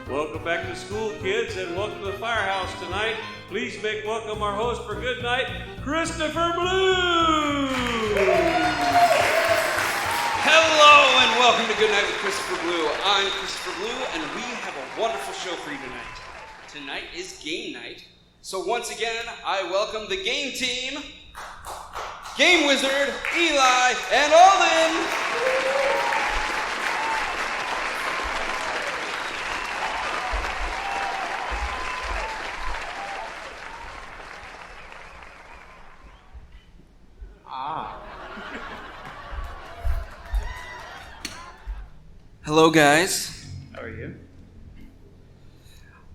Welcome back to school, kids, and welcome to the firehouse tonight. Please make welcome our host for good night, Christopher Blue! Hello and welcome to Good Night with Christopher Blue. I'm Christopher Blue and we have a wonderful show for you tonight. Tonight is game night. So once again, I welcome the game team, Game Wizard, Eli, and Alden. Hello, guys. How are you?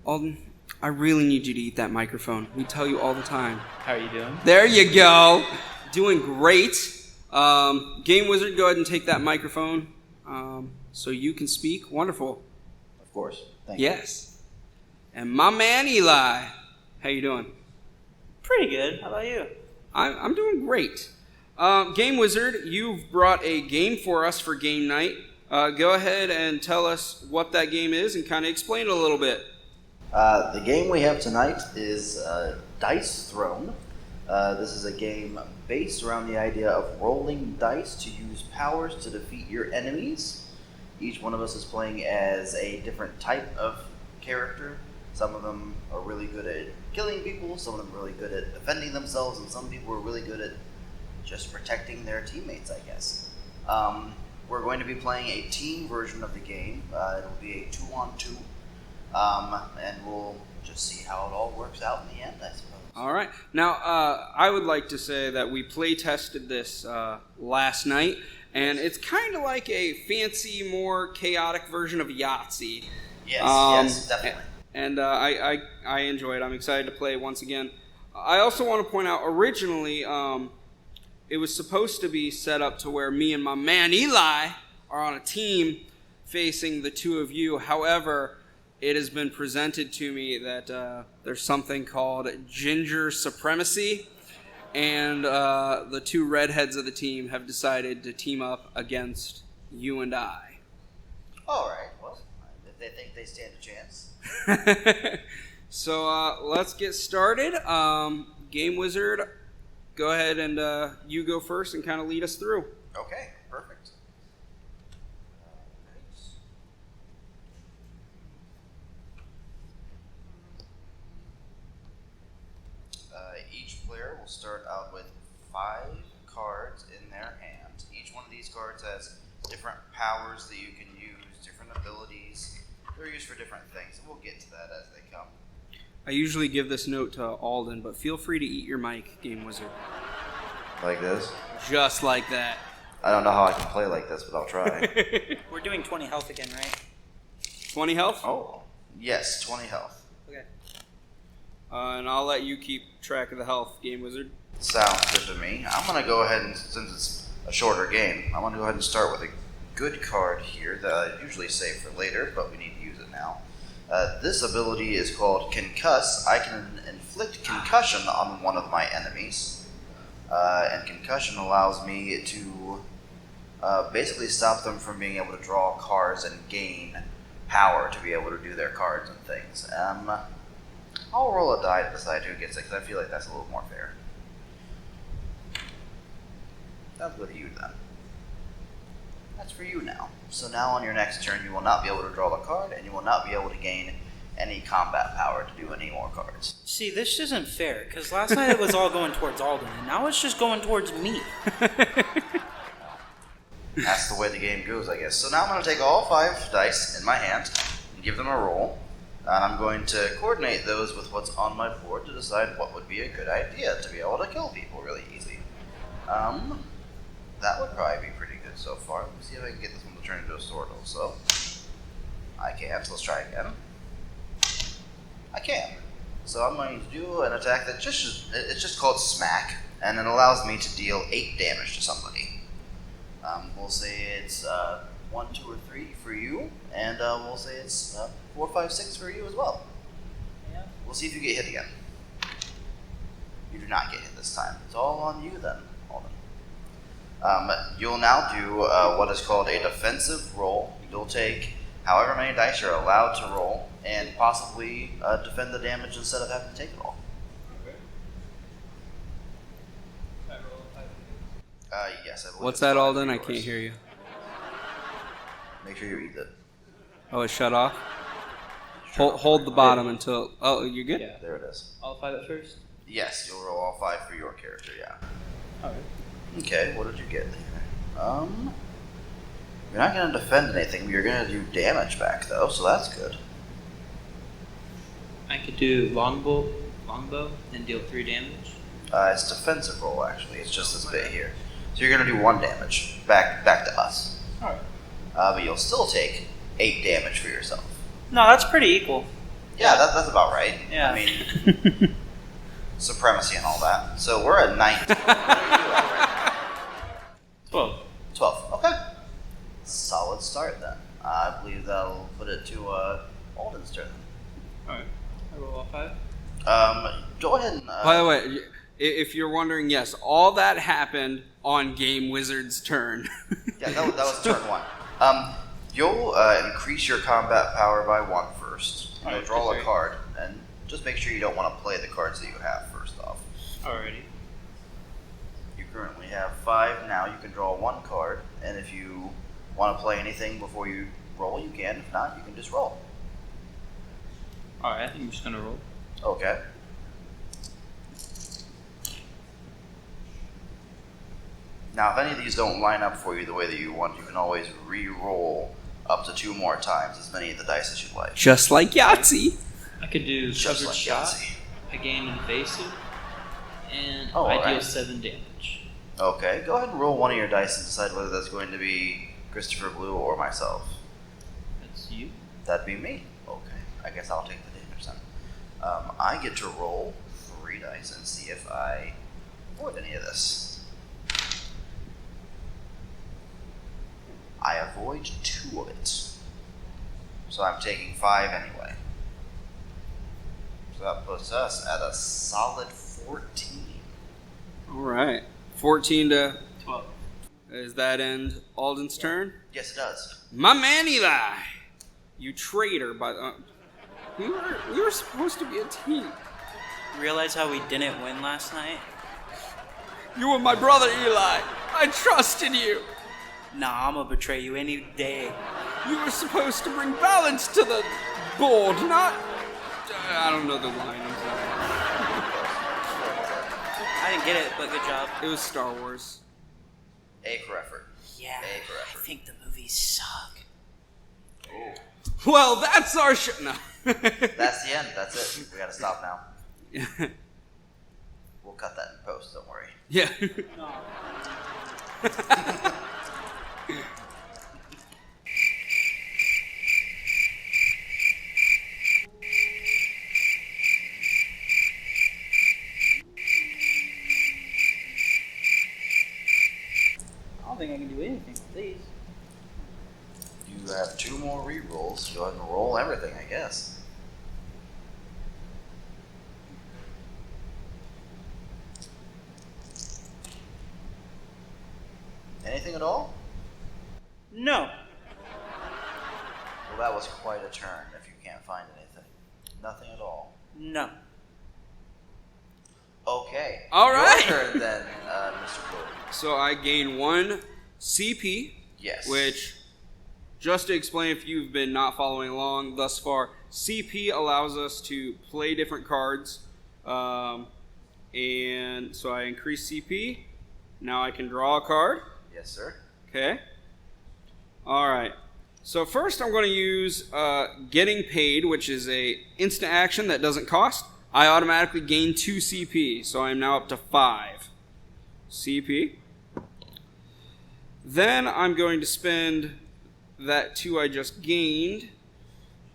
Alden, I really need you to eat that microphone. We tell you all the time. How are you doing? There you go. Doing great. Game Wizard, go ahead and take that microphone so you can speak. Wonderful. Of course. Thank you. Yes. And my man Eli, how you doing? Pretty good. How about you? I'm doing great. Game Wizard, you've brought a game for us for game night. Go ahead and tell us what that game is and kind of explain it a little bit. The game we have tonight is Dice Throne. This is a game based around the idea of rolling dice to use powers to defeat your enemies. Each one of us is playing as a different type of character. Some of them are really good at killing people, some of them are really good at defending themselves, and some people are really good at just protecting their teammates, I guess. We're going to be playing a team version of the game. It'll be a 2-on-2, and we'll just see how it all works out in the end, I suppose. All right. Now, I would like to say that we play tested this last night, and it's kind of like a fancy, more chaotic version of Yahtzee. Yes, definitely. And I enjoy it. I'm excited to play it once again. I also want to point out, originally, it was supposed to be set up to where me and my man Eli are on a team facing the two of you. However, it has been presented to me that there's something called ginger supremacy, and the two redheads of the team have decided to team up against you and I. All right. Well, if they think they stand a chance. So let's get started. Game Wizard, go ahead and you go first and kind of lead us through. Okay, perfect. Each player will start out with 5 cards in their hand. Each one of these cards has different powers that you can use, different abilities. They're used for different things, and we'll get to that as they come. I usually give this note to Alden, but feel free to eat your mic, Game Wizard. Like this? Just like that. I don't know how I can play like this, but I'll try. We're doing 20 health again, right? 20 health? Oh, yes, 20 health. Okay. And I'll let you keep track of the health, Game Wizard. Sounds good to me. I'm going to go ahead and, since it's a shorter game, I'm going to go ahead and start with a good card here that I usually save for later, but we need to use it now. This ability is called Concuss. I can inflict concussion on one of my enemies. And concussion allows me to basically stop them from being able to draw cards and gain power to be able to do their cards and things. I'll roll a die to decide who gets it, because I feel like that's a little more fair. That's with you then. That's for you now. So now on your next turn, you will not be able to draw the card, and you will not be able to gain any combat power to do any more cards. See, this isn't fair, because last night it was all going towards Alden, and now it's just going towards me. That's the way the game goes, I guess. So now I'm going to take all 5 dice in my hand and give them a roll. And I'm going to coordinate those with what's on my board to decide what would be a good idea to be able to kill people really easy. That would probably be pretty good so far. Let me see if I can get this one to turn into a sword also. I can't, so let's try again. I can. So I'm going to do an attack that it's just called Smack, and it allows me to deal 8 damage to somebody. We'll say it's 1, 2, or 3 for you, and we'll say it's 4, 5, 6 for you as well. Yeah. We'll see if you get hit again. You do not get hit this time. It's all on you then, Alden. You'll now do what is called a defensive roll. You'll take however many dice you're allowed to roll, and possibly defend the damage instead of having to take it all. Yes, I believe. What's it's that, 5 Alden? I yours. can't hear you. Make sure you eat it. Oh, it's shut off? Hold the bottom until... Oh, you're good? Yeah. There it is. All 5 at first? Yes, you'll roll all 5 for your character, yeah. Alright. Okay, what did you get there? You're not going to defend anything, but you're going to do damage back, though, so that's good. I could do longbow, and deal 3 damage. It's defensive roll, actually. It's just this bit here. So you're going to do 1 damage back to us. Alright. But you'll still take 8 damage for yourself. No, that's pretty equal. Yeah, that's about right. Yeah. I mean, supremacy and all that. So we're at 19. What are you at right now? 12. 12. Okay. Solid start then. I believe that'll put it to Alden's turn. Alright. I roll all 5. Go ahead and. By the way, if you're wondering, yes, all that happened on Game Wizard's turn. Yeah, that was turn 1. You'll increase your combat power by 1 first. You'll Alright, draw a great. card, and just make sure you don't want to play the cards that you have first off. Alrighty. You currently have 5 now. You can draw 1 card, and if you want to play anything before you roll, you can. If not, you can just roll. Alright, I think I'm just gonna roll. Okay. Now, if any of these don't line up for you the way that you want, you can always re-roll up to 2 more times, as many of the dice as you'd like. Just like Yahtzee. I could do Just covered like shot. Yahtzee. I gain invasive, and Oh, I deal alright. 7 damage. Okay, go ahead and roll one of your dice and decide whether that's going to be Christopher Blue or myself. That's you. That'd be me. Okay, I guess I'll take the damage then. I get to roll 3 dice and see if I avoid any of this. I avoid 2 of it. So I'm taking 5 anyway. So that puts us at a solid 14. All right. 14 to... 12. Does that end Alden's turn? Yes, it does. My man Eli! You traitor, we were supposed to be a team. Realize how we didn't win last night? You were my brother, Eli. I trusted you. Nah, I'm gonna betray you any day. You were supposed to bring balance to the board, not... I don't know the line, I'm sorry. I didn't get it, but good job. It was Star Wars. A for effort. Yeah, A for I effort. think the movies suck. Ooh. Well, that's our show. No. That's the end. That's it. We gotta stop now. We'll cut that in post, don't worry. Yeah. I don't think I can do anything with these. You have 2 more re-rolls. Go ahead and roll everything, I guess. Anything at all? No. Well, that was quite a turn if you can't find anything. Nothing at all. No. Okay. All right. Your turn then, Mr. Blue. So I gain 1 CP, Yes. which, just to explain if you've been not following along thus far, CP allows us to play different cards. And so I increase CP. Now I can draw a card. Yes, sir. Okay. All right. So first I'm going to use Getting Paid, which is a instant action that doesn't cost. I automatically gain 2 CP, so I'm now up to 5 CP. Then I'm going to spend that 2 I just gained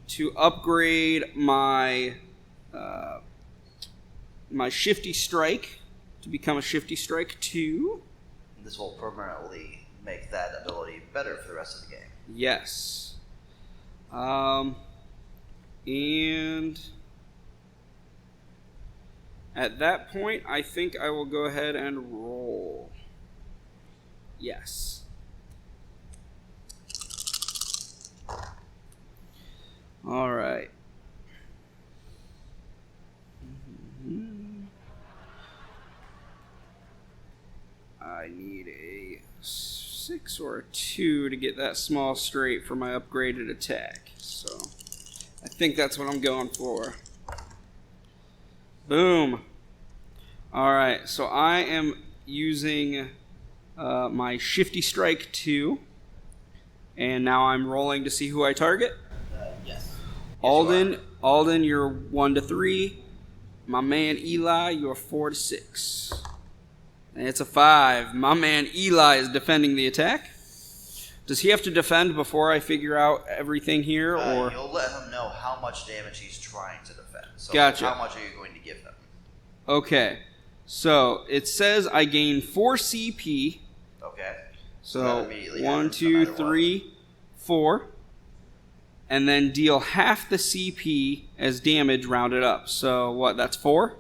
to upgrade my my Shifty Strike to become a Shifty Strike 2. This will permanently make that ability better for the rest of the game. Yes. And at that point, I think I will go ahead and roll. Yes. All right. I need a 6 or a 2 to get that small straight for my upgraded attack. So I think that's what I'm going for. Boom. All right, so I am using my Shifty Strike 2, and now I'm rolling to see who I target. Yes. Alden, you're 1 to 3. My man Eli, you're 4 to 6. And it's a 5. My man Eli is defending the attack. Does he have to defend before I figure out everything here, or you'll let him know how much damage he's trying to defend. So Gotcha. How much are you going to give him? Okay. So it says I gain 4 CP. Okay. So that immediately 1, happens no 2, matter 3, 4, and then deal half the CP as damage rounded up. So what? That's 4.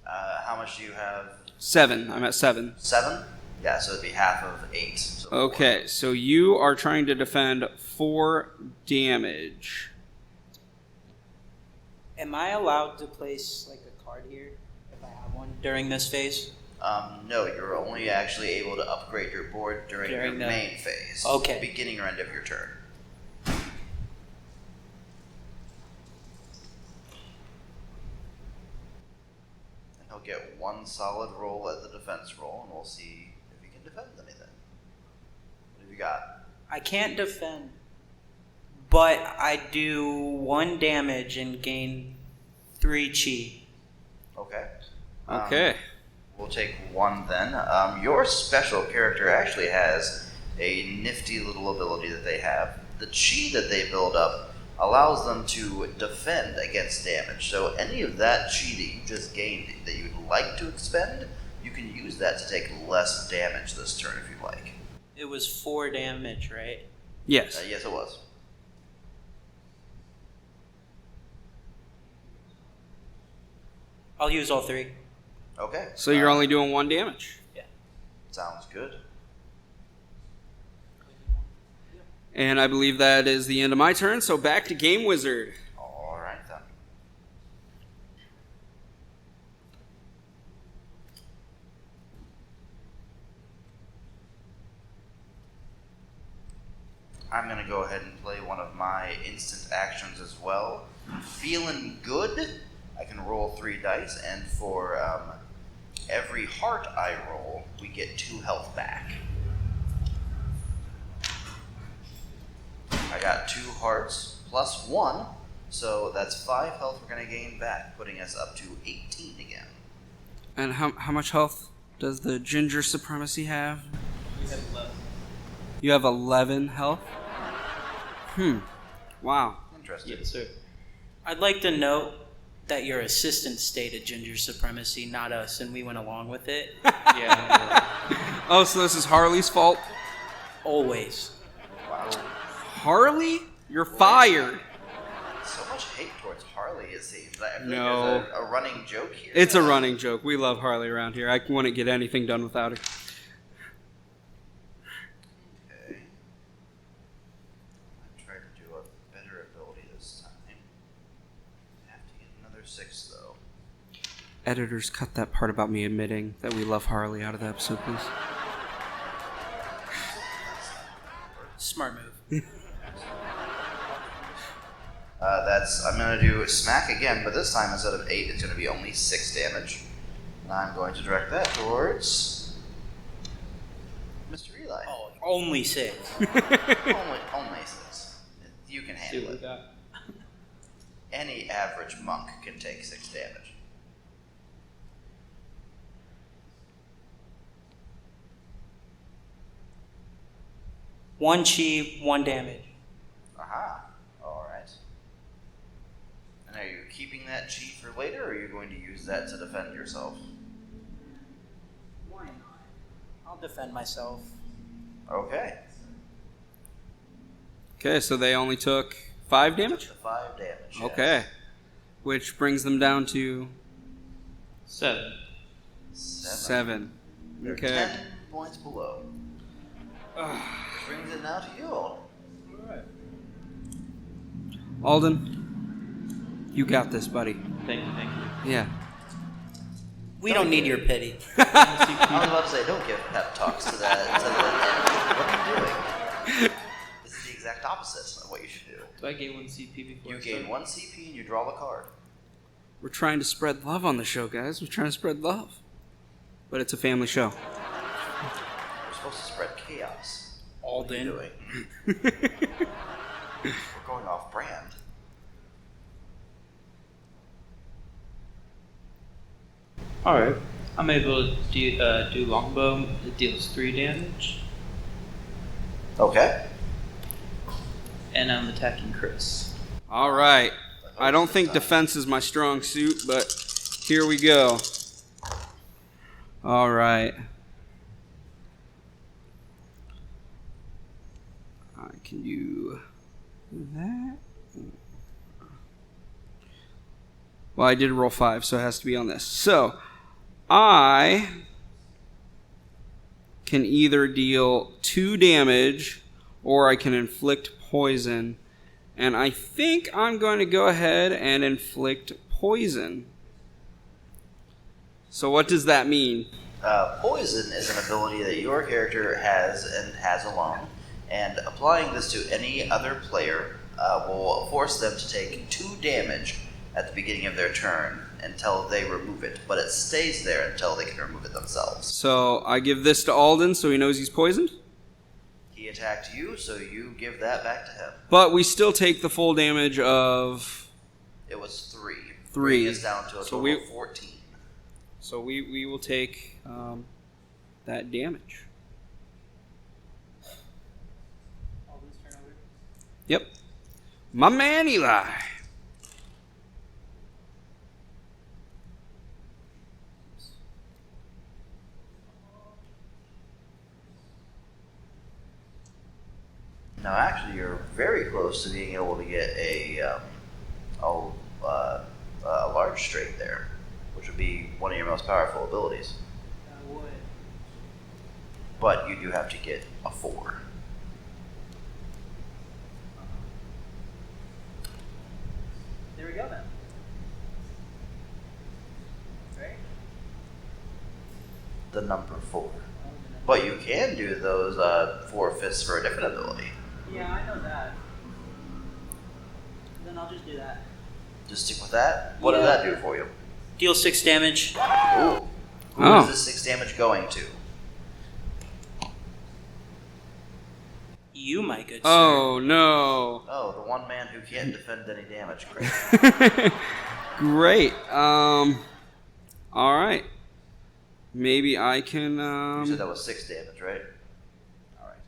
How much do you have? 7. I'm at 7. 7. Yeah, so it'd be half of 8. So Okay, so you are trying to defend 4 damage. Am I allowed to place like a card here if I have one during this phase? No, you're only actually able to upgrade your board during your During the- main phase. Okay. Beginning or end of your turn. And he'll get 1 solid roll at the defense roll, and we'll see if he can defend anything. What have you got? I can't defend, but I do 1 damage and gain 3 chi. Okay. Okay. We'll take 1 then. Your special character actually has a nifty little ability that they have. The chi that they build up allows them to defend against damage. So any of that chi that you just gained that you'd like to expend, you can use that to take less damage this turn if you'd like. It was 4 damage, right? Yes. Yes, it was. I'll use all 3. Okay. So you're only doing 1 damage. Yeah. Sounds good. And I believe that is the end of my turn, so back to Game Wizard. All right then. I'm going to go ahead and play one of my instant actions as well. Feeling good, I can roll 3 dice, and for every heart I roll, we get 2 health back. I got 2 hearts plus 1, so that's 5 health we're going to gain back, putting us up to 18 again. And how much health does the Ginger Supremacy have? You have 11. You have 11 health? Wow. Interesting. Yes, sir. I'd like to note that your assistant stated Ginger Supremacy, not us, and we went along with it. Yeah. Oh, so this is Harley's fault? Always. Wow. Harley? You're fired. So much hate towards Harley, it seems. I feel No. like there's a running joke here. It's a running joke. We love Harley around here. I wouldn't get anything done without her. Okay. I tried to do a better ability this time. I have to get another 6, though. Editors, cut that part about me admitting that we love Harley out of the episode, please. Smart move. I'm going to do smack again, but this time instead of 8, it's going to be only 6 damage. And I'm going to direct that towards Mr. Eli. Oh, only 6. Only 6. You can See handle what we it. got. Any average monk can take 6 damage. One chi, 1 damage. Aha. Alright. And are you keeping that chi for later, or are you going to use that to defend yourself? Why not? I'll defend myself. Okay. Okay, so they only took 5 damage? The 5 damage. yes. Okay. Which brings them down to 7. 7. They're Okay. 10 points below. Brings it now to you. Alden, you got this, buddy. Thank you. Yeah. We don't need your pity. I was about to say, don't give pep talks to that. What are you doing? This is the exact opposite of what you should do. Do I gain 1 CP before You I gain start? 1 CP and you draw a card. We're trying to spread love on the show, guys. We're trying to spread love. But it's a family show. We're supposed to spread chaos. Alden. What are you doing? We're going off brand. Alright. I'm able to do longbow. It deals 3 damage. Okay. And I'm attacking Chris. All right. I don't think defense is my strong suit, but here we go. All right. I can do that. Well, I did roll 5, so it has to be on this. So, I can either deal 2 damage or I can inflict poison. And I think I'm going to go ahead and inflict poison. So what does that mean? Poison is an ability that your character has and has alone, and applying this to any other player will force them to take 2 damage at the beginning of their turn until they remove it, but it stays there until they can remove it themselves. So I give this to Alden so he knows he's poisoned? He attacked you, so you give that back to him. But we still take the full damage of... It was 3. 3. Is down to a So total of 14. So we will take that damage. Yep. My man Eli. Now, actually, you're very close to being able to get a large straight there, which would be one of your most powerful abilities. I would. But you do have to get a 4. There we go then. Right? The number 4. But you can do those 4 fists for a different ability. Yeah, I know that. Then I'll just do that. Just stick with that. What does that do for you? Deal 6 damage. Ooh. Who Oh. is this 6 damage going to? You, my good sir. Oh, no. Oh, the one man who can't defend any damage. Great. Great. All right. Maybe I can... You said that was 6 damage, right? Alright.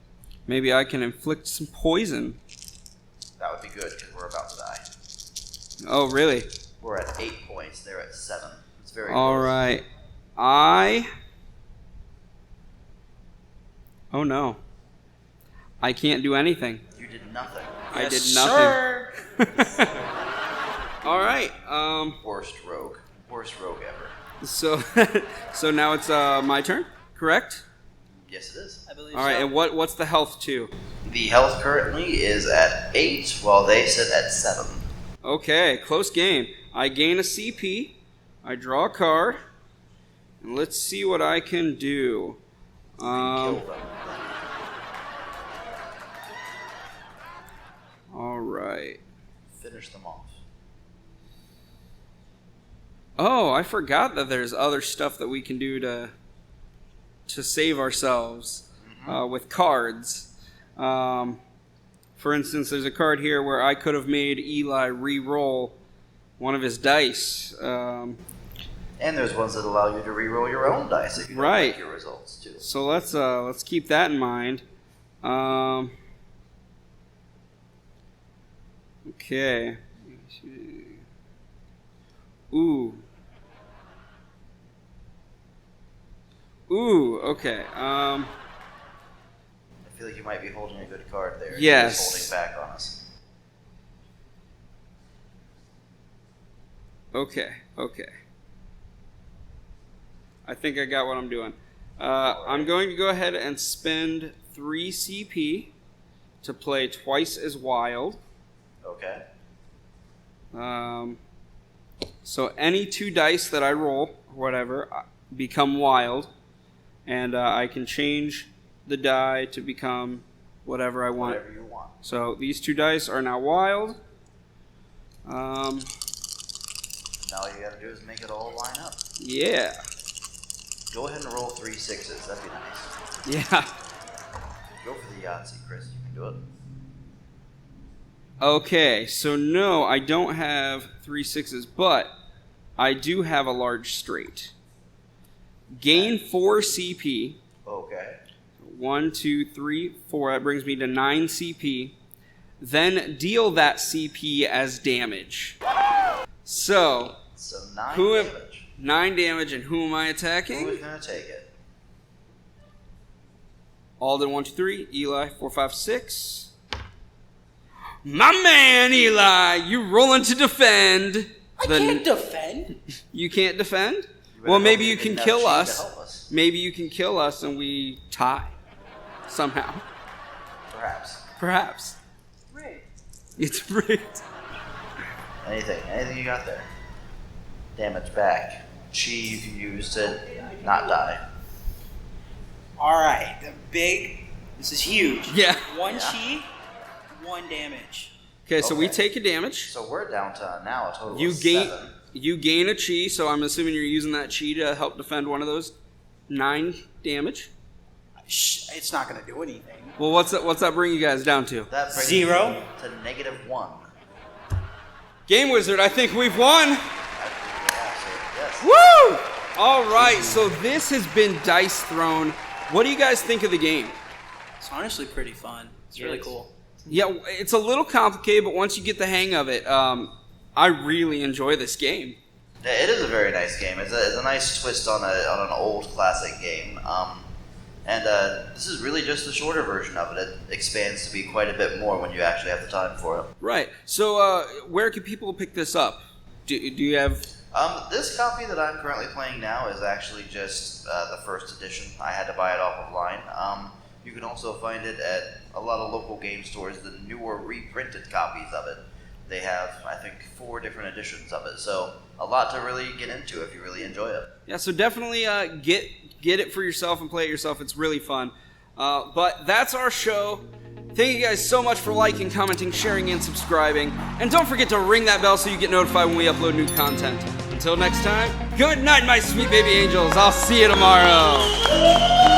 Maybe I can inflict some poison. That would be good, because we're about to die. Oh, really? We're at 8 points. They're at 7. It's very All close. right. Oh, no. I can't do anything. You did nothing. I did Sir. nothing. All right. Worst rogue. Worst rogue ever. So now it's my turn, correct? Yes, it is. I believe All right. so. And what's the health to? The health currently is at 8, while they sit at 7. Okay, close game. I gain a CP. I draw a card. And let's see what I can do. Kill them. All right. Finish them off. Oh, I forgot that there's other stuff that we can do to save ourselves with cards. For instance, there's a card here where I could have made Eli re-roll one of his dice. And there's ones that allow you to re-roll your own dice if you don't Right. like your results too. So let's keep that in mind. Okay. Ooh. Okay. I feel like you might be holding a good card there. Yes. You're just holding back on us. Okay. I think I got what I'm doing. I'm going to go ahead and spend 3 CP to play twice as wild. Okay. So any 2 dice that I roll, or whatever, become wild, and I can change the die to become whatever I want. Whatever you want. So these 2 dice are now wild. Now all you gotta do is make it all line up. Yeah. Go ahead and roll 3 6s. That'd be nice. Yeah. Go for the Yahtzee, Chris. You can do it. Okay, so no, I don't have 3 6s, but I do have a large straight. Gain 4 CP. Okay. 1, 2, 3, 4. That brings me to 9 CP. Then deal that CP as damage. So 9 who am- damage. 9 damage, and who am I attacking? Who's gonna take it? Alden 1, 2, 3. Eli 4, 5, 6. My man Eli, you rolling to defend. I can't defend. You can't defend? You Well, better maybe hope you get can enough kill cheat to us. help us. Maybe you can kill us and we tie. Somehow. Perhaps. Perhaps. Right. It's rigged. Anything you got there. Damage back. Chi you can use to not die. Alright, this is huge. Yeah. 1 Yeah. chi, 1 damage. Okay, so we Okay. take a damage. So we're down to now a total You of gain 7. you gain a chi, so I'm assuming you're using that chi to help defend one of those 9 damage. It's not going to do anything. Well, what's that bring you guys down to? That brings 0. you to -1. Game Wizard, I think we've won. Yeah, so yes. Woo! All right, so this has been Dice Thrown. What do you guys think of the game? It's honestly pretty fun. It's really cool. Yeah, it's a little complicated, but once you get the hang of it, I really enjoy this game. Yeah, it is a very nice game. It's a nice twist on an old classic game. And this is really just the shorter version of it. It expands to be quite a bit more when you actually have the time for it. Right. So, where can people pick this up? Do you have? This copy that I'm currently playing now is actually just the first edition. I had to buy it off of line. You can also find it at a lot of local game stores, the newer reprinted copies of it. They have, I think, 4 different editions of it. So a lot to really get into if you really enjoy it. Yeah, so definitely get it for yourself and play it yourself. It's really fun. But that's our show. Thank you guys so much for liking, commenting, sharing, and subscribing. And don't forget to ring that bell so you get notified when we upload new content. Until next time, good night, my sweet baby angels. I'll see you tomorrow.